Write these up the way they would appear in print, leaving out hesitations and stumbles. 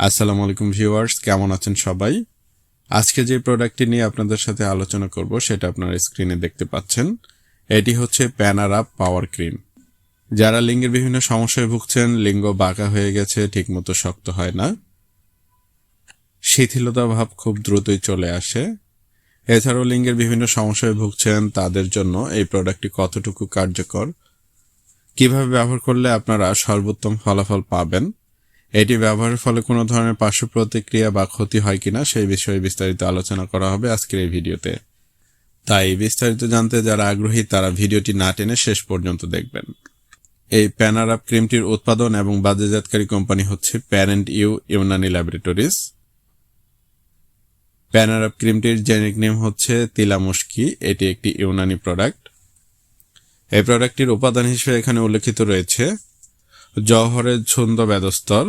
আসসালামু আলাইকুম ভিউয়ার্স, কেমন আছেন সবাই? আজকে যে প্রোডাক্টটি নিয়ে আপনাদের সাথে আলোচনা করব সেটা আপনারা স্ক্রিনে দেখতে পাচ্ছেন। এটি হচ্ছে প্যানারাপ পাওয়ার ক্রিম। যারা লিঙ্গের বিভিন্ন সমস্যায় ভুগছেন, লিঙ্গ বাঁকা হয়ে গেছে, ঠিকমতো শক্ত হয় না, শিথিলতা ভাব খুব দ্রুতই চলে আসে, এছাড়াও লিঙ্গের বিভিন্ন সমস্যায় ভুগছেন, তাদের জন্য এই প্রোডাক্টটি কতটুকু কার্যকর, কিভাবে ব্যবহার করলে আপনারা সর্বোত্তম ফলাফল পাবেন, এটি ব্যবহারের ফলে কোনো ধরনের পার্শ্ব প্রতিক্রিয়া বা ক্ষতি হয় কিনা সেই বিষয়ে বিস্তারিত আলোচনা করা হবে আজকের এই ভিডিওতে। তাই বিস্তারিত জানতে যারা আগ্রহী তারা ভিডিওটি না টেনে শেষ পর্যন্ত দেখবেন। এই প্যানারাপ ক্রিমটির উৎপাদন এবং বাজারজাতকারী কোম্পানি হচ্ছে প্যারেন্ট ইউনানি ল্যাবরেটরিজ। প্যানারাপ ক্রিমটির জেনেরিক নেম হচ্ছে তিলামুশকি। এটি একটি ইউনানি প্রোডাক্ট। এই প্রোডাক্টটির উপাদান হিসেবে এখানে উল্লেখিত রয়েছে জওহরের ছন্দ বেদস্তর,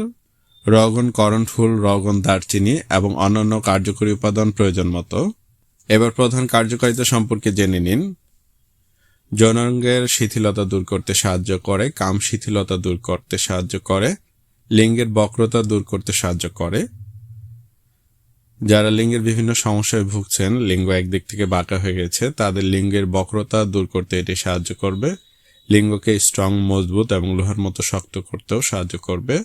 রগন করণফুল, রগন দারচিনি এবং অন্যান্য কার্যকরী উপাদান প্রয়োজন মতো। এবার প্রধান কার্যকারিতা সম্পর্কে জেনে নিন। যৌনাঙ্গের শিথিলতা দূর করতে সাহায্য করে, কাম শিথিলতা দূর করতে সাহায্য করে, লিঙ্গের বক্রতা দূর করতে সাহায্য করে। যারা লিঙ্গের বিভিন্ন সমস্যায় ভুগছেন, লিঙ্গ একদিক থেকে বাঁকা হয়ে গেছে, তাদের লিঙ্গের বক্রতা দূর করতে এটি সাহায্য করবে। লিঙ্গকে স্ট্রং, মজবুত এবং লোহার মতো শক্ত করতেও সাহায্য করবে।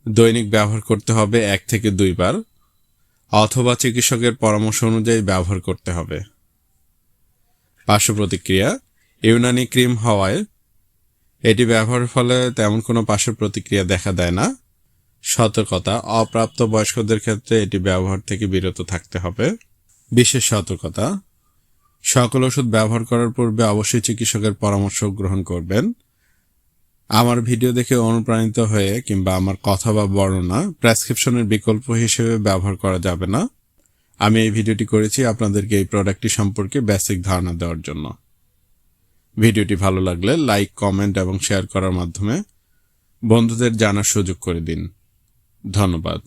দৈনিক ব্যবহার করতে হবে 1 থেকে 2 বার, অথবা চিকিৎসকের পরামর্শ অনুযায়ী ব্যবহার করতে হবে। পার্শ্ব প্রতিক্রিয়া: ইউনানি ক্রিম হওয়ায় এটি ব্যবহারের ফলে তেমন কোনো পার্শ্ব প্রতিক্রিয়া দেখা দেয় না। সতর্কতা: অপ্রাপ্ত বয়স্কদের ক্ষেত্রে এটি ব্যবহার থেকে বিরত থাকতে হবে। বিশেষ সতর্কতা: সকল ওষুধ ব্যবহার করার পূর্বে অবশ্যই চিকিৎসকের পরামর্শ গ্রহণ করবেন। আমার ভিডিও দেখে অনুপ্রাণিত হয়ে কিংবা আমার কথা বা বর্ণনা প্রেসক্রিপশনের বিকল্প হিসেবে ব্যবহার করা যাবে না। আমি এই ভিডিওটি করেছি আপনাদেরকে এই প্রোডাক্টটি সম্পর্কে বেসিক ধারণা দেওয়ার জন্য। ভিডিওটি ভালো লাগলে লাইক, কমেন্ট এবং শেয়ার করার মাধ্যমে বন্ধুদের জানার সুযোগ করে দিন। ধন্যবাদ।